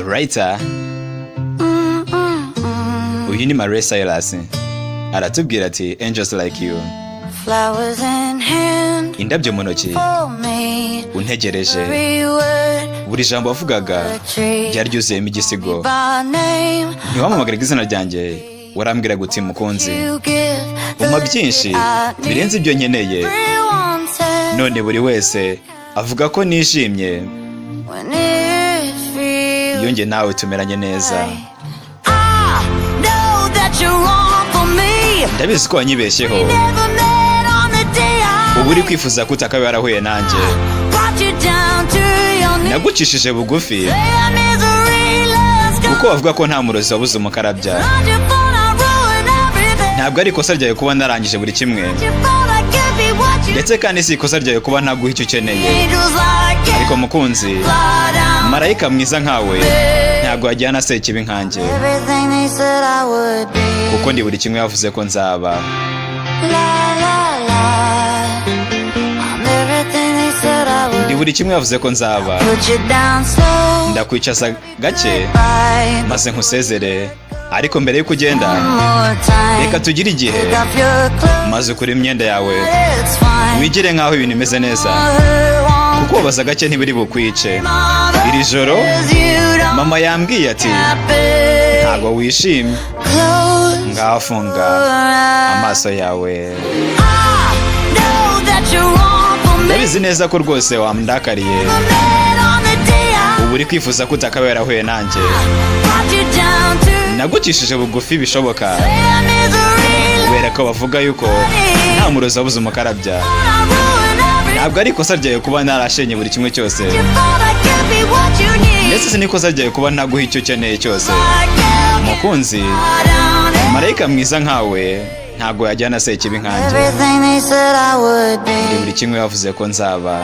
writer uyu ni Maria Silas aratubwira ati angels like you, flowers in hand, indabyo mu ntoki untegereje. Buri jambo wavugaga ryari ryuzuyemo igisigo. Ntiwampamagaraga izina ryanjye, warambwiraga uti mukunzi, umpa byinshi birenze ibyo nkeneye. None buri wese avuga ko nishimye iyo njye nawe tumeranye neza. Ndabizi ko wanyibeshyeho, ubu uri kwifuza ko utakaba yarahuye nanjye. Nagucishije bugufi kuko wavuga ko nta murozi wabuze umukarabya. Ntabwo ari ikosa ryawe kuba narangije buri kimwe, ndetse kandi si ikosa ryawe kuba ntaguha icyo ukeneye. Ariko mukunzi, marayika mwiza nkawe ntabwo wajyana se ikibi nkanjye, kuko ndi buri kimwe yavuze ko nzaba. Ndi buri kimwe yavuze ko nzaba. Ndakwicaza gake maze nkusezere, ariko mbere yuko ugenda reka tugire igihe maze ukure imyenda yawe wigire nkaho ibintu bimeze neza, kuko wabaza gake ntibiri bukwice. Iri joro mama yambwiye ati ntabwo wishimye, ngaho funga amaso yawe. Ndabizi neza ko rwose wamundakariye, ubu uri kwifuza ko utakaba yarahuye nanjye. Nagucishije bugufi bishoboka kubera ko bavuga yuko nta murozi wabuze umukarabya. Ntabwo ari ikosa ryawe kuba narashenye buri kimwe cyose, ndetse si n'ikosa ryawe kuba ntaguha icyo ukeneye cyose. Mukunzi, marayika mwiza nkawe ntabwo yajyana se ikibi nkanjye. Ndi buri kimwe yavuze ko nzaba.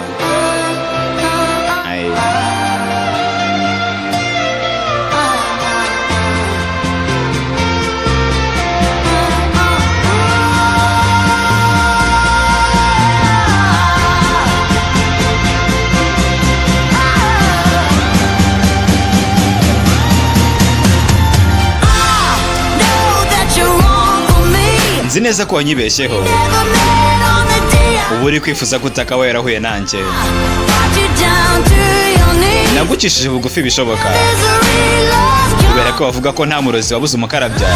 Nzi neza ko wanyibeshyeho, ubu uri kwifuza ko utakaba yarahuye nanjye. Nagucishije bugufi bishoboka kubera ko bavuga ko nta murozi wabuze umukarabya.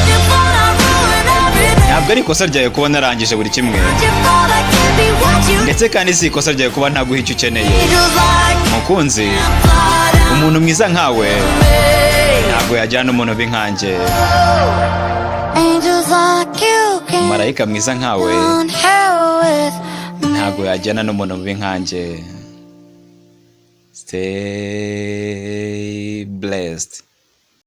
Ntabwo ari ikosa ryawe kuba narangije buri kimwe, ndetse kandi si ikosa ryawe kuba ntaguha icyo ukeneye. Mukunzi, umuntu mwiza nkawe ntabwo yajyana umuntu ubi nkanjye. Marayika mwiza nkawe ntabwo yajyana n'umuntu mubi nkanjye. Stay blessed.